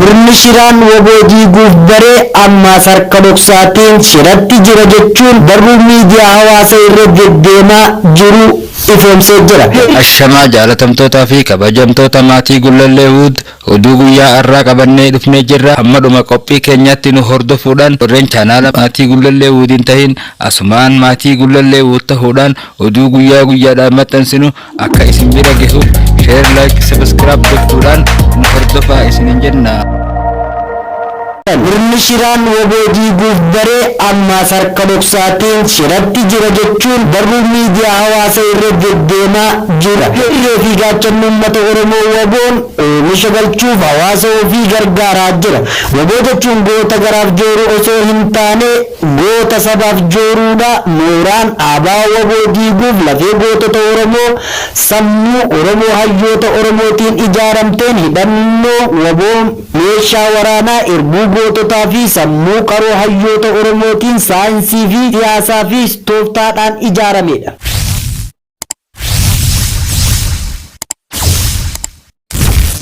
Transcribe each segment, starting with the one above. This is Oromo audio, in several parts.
Murni shiraan wabojii guufbaree amma sarka doksaatiin shiratti jira jechuun barruu miidiyaa hawaasaa irra deddeemaa jiru ifoomsee jira. Ashamaa jaalatamtootaa fi kabajamtoota maatii Gullallee Wuud oduu guyyaa har'aa qabannee dhufnee jirra. Hamma dhuma qophii keenyatti nu hordofuudhaan warreen chaanaala maatii Gullallee Wuudiin tahin asumaan maatii Gullallee Wuud ta'uudhaan oduu guyyaa guyyaadhaan maxxansinu akka isin bira gahuuf share, like, subscribe gochuudhaan nu hordofaa isiniin jenna. Murni shiraan wabojii guufbaree amma sarka doksaatiin shiratti jira jechuun barruu miidiyaa hawaasaa irra deddeemaa jira. Hirree fi gaachanni uummata Oromoo waboon oomisha galchuuf hawaasa ofii gargaaraa jira. Waboo jechuun goota garaaf jooruu osoo hin taane goota sabaaf jooruudha. Mooraan aabaa waboo diiguuf lafee gootota Oromoo sammuu Oromoo hayyoota Oromootiin ijaaramteen hidhannoo waboo meeshaa waraanaa irbuu goototaa fi sammuu qaroo hayyoota Oromootiin saayinsii fi siyaasaa fi tooftaadhaan ijaaramedha.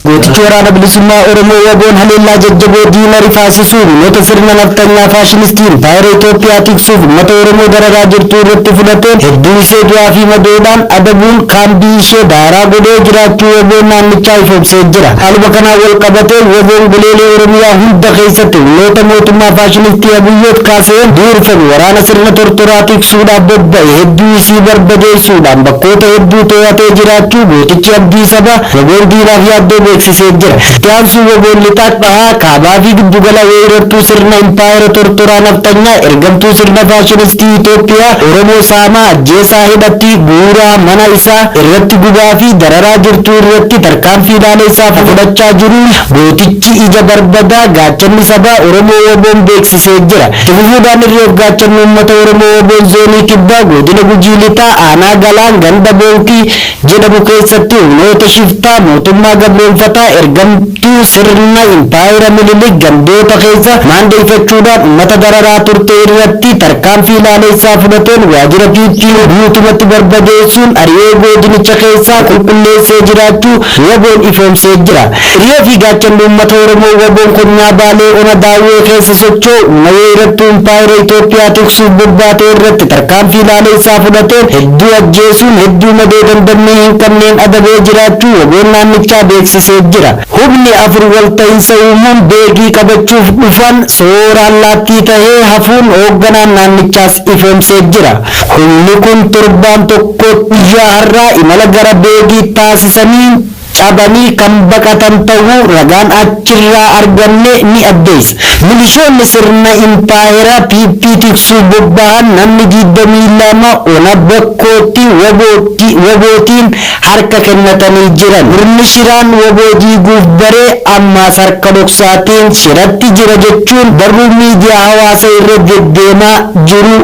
Gootichi waraana bilisummaa Oromoo waboon haleellaa jajjaboo diina rifaasisuun uummata sirna naftanyaa faashinistiin baay'ee Itoophiyaa tiksuuf uummata Oromoo dararaa jirtu irratti fudhateen hedduu ishee du'aa fi madoodhaan adabuun kaambii ishee daaraa godhee jiraachuu waboon naannichaa ifoomsee jira. Haaluma kanaan wal qabatee waboon goleelee Oromiyaa hunda keessatti humnoota mootummaa faashinistii Abiyyoot kaaseen duurfame waraana sirna tortoraa tiksuudhaaf bobba'e hedduu isii barbadeessuudhaan bakkoota hedduu to'atee jiraachuu gootichi abdii saba waboon diinaaf yaaddoo beeksisee jira. Tiyaansu waboon lixaa dhahaa kaabaa fi giddugala weerartuu sirna impaayera tortoraa naftanyaa ergamtuu sirna faashinistii Itoophiyaa Oromoo saamaa ajjeesaa hidhatti guuraa mana isaa irratti gubaa fi dararaa jirtu irratti tarkaanfii isaa fudhachaa jiruun gootichi ija barbadaa gaachanni sabaa Oromoo waboon beeksisee jira. Fufuudhaan irreef gaachanni uummata Oromoo waboon zoonii kibbaa godina Gujii lixaa aanaa galaan ganda boonkii jedhamu keessatti humnoota shiftaa mootummaa gabroonfataa ergamtuu sirna impaayera Minilik gandoota keessa maandeeffachuudhaan uummata dararaa turte irratti tarkaanfii isaa fudhateen waajjira piippii guutumatti barbadeessuun ari'ee godinicha keessaa qulqulleessee jiraachuu waboon ifoomsee jira. Hiriyee fi gaachanni uummata Oromoo waboon konyaa baalee ona daawwee keessa socho'u weerartuu impaayera Itoophiyaa tiksuuf bobbaatee irratti tarkaanfii isaa fudhateen hedduu ajjeesuun hedduu madoo dandamee hin qabneen adabee jiraachuu waboon naannichaa beeksisee jira. Humni afur walta'iinsa uumuun beekii qabachuuf dhufan sooraan laattii tahee hafuun hoogganaan naannichaas ifoomsee jira. Humni kun torbaan tokko guyyaa har'aa imala gara beekii taasisanii cabanii kan baqatan ta'uu ragaan achirraa arganne ni addeessa. Milishoonni sirna impaayera piippii tiksuu bobba'an namni 22 ona bakkootti wabootiin harka kennatanii jiran. Murni shiraan wabojii guufbaree amma sarka doksaatiin shiratti jira jechuun barruu miidiyaa hawaasaa irra deddeemaa jiru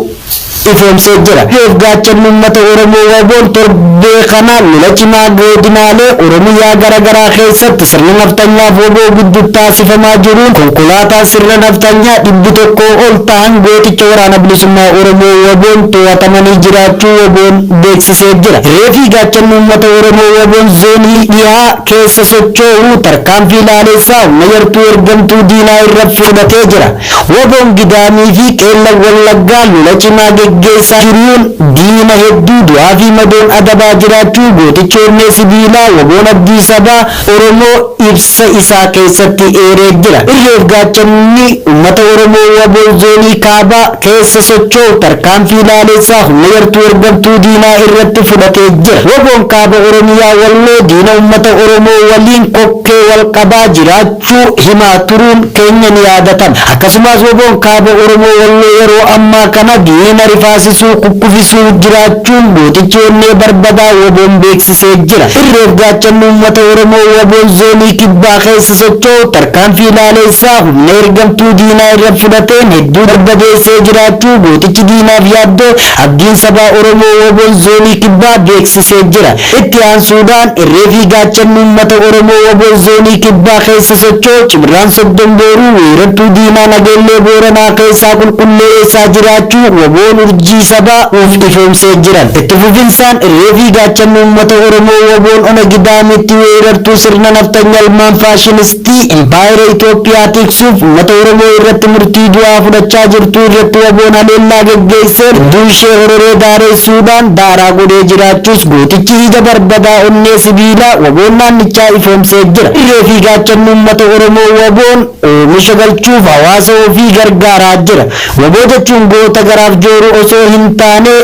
ifoomsee jira. Gaachanni uummata Oromoo waboon torbee kana lola cimaa godinaalee Oromiyaa garaagaraa keessatti sirna naftanyaaf waboo gidduu taasifamaa jiruun konkolaataa sirna naftanyaa 100 ol ta'an gooticha waraana bilisummaa Oromoo waboon to'atamanii jiraachuu waboon beeksisee jira. Reefii gaachanni uummata Oromoo waboon zoonii dhihaa keessa socho'uu tarkaanfii isaa humna yartuu ergamtuu diinaa irra fudhatee jira. Waboon gidaamii fi qeellan wallaggaa lola cimaa geggeessaa jiruun diina hedduu du'aa fi madoon adabaa jiraachuu gootichi onnee sibiilaa waboon abdii sabaa Oromoo ibsa isaa keessatti eeree jira. Hirreef gaachanni uummata Oromoo waboon zoonii kaabaa keessa socho'u tarkaanfii isaa humna yartuu ergamtuu diinaa irratti fudhatee jira. Waboon kaaba Oromiyaa walloo diina uummata Oromoo waliin kokkee wal qabaa jiraachuu himaa turuun keenya ni yaadatama. Akkasumas waboon kaaba Oromoo walloo yeroo ammaa kana diina rifaasisuu kukkufisuu jiraachuun gootichi onnee barbadaa waboon beeksisee jira. Hirreef gaachanni uummata Oromoo waboon zoonii kibbaa keessa socho'u tarkaanfii isaa humna ergamtuu diinaa irra fudhateen hedduu barbadeessee jiraachuu gootichi diinaaf yaaddoo abdiin sabaa Oromoo waboon zoonii kibbaa beeksisee jira. Itti aansuudhaan hirreefi gaachanni uummata Oromoo waboon zoonii kibbaa keessa socho'u Cibiraan Soddon Booruu weerartuu diinaa Nageellee Booranaa keessaa qulqulleessaa jiraachuu waboon urjii sabaa uf ifoomsee jiran. Itti fufinsaan reefii gaachanni uummata Oromoo waboon ona gidaametti weerartuu sirna naftanyaa ilmaan faashinistii impaayera Itoophiyaa tiksuuf uummata Oromoo irratti murtii du'aa fudhachaa jirtu irratti waboon haleellaa geggeesseen hedduu ishee hororee daaressuudhaan daaraa godhee jiraachuus gootichi ija barbadaa onnee sibiilaa waboon naannichaa ifoomsee jira. Reefii gaachanni uummata Oromoo waboon oomisha galchuuf hawaasa ofii gargaaraa jira. Waboo jechuun goota garaaf jooruu osoo hin taane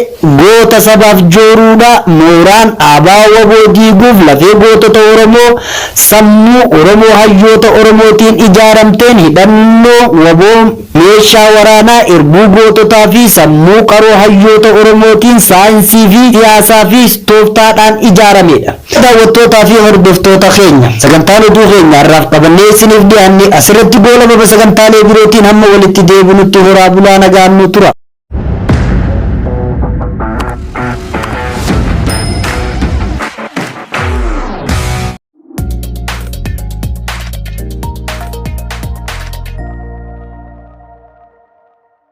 goota sabaaf jooruudha. Mooraan dhaabaa waboo diiguuf lafee gootota Oromoo sammuu Oromoo hayyoota Oromootiin ijaaramteen hidhannoo waboo meeshaa waraanaa irbuu goototaa fi sammuu qaroo hayyoota Oromootiin saayinsii fi siyaasaa fi tooftaadhaan ijaaramedha. Daawwattootaa fi hordoftoota keenya sagantaalee oduu keenya har'aaf qabannee isiniif dhiyaanne asirratti goolabama sagantaalee birootiin hamma walitti deebinutti horaa bulaa nagaan nu tura.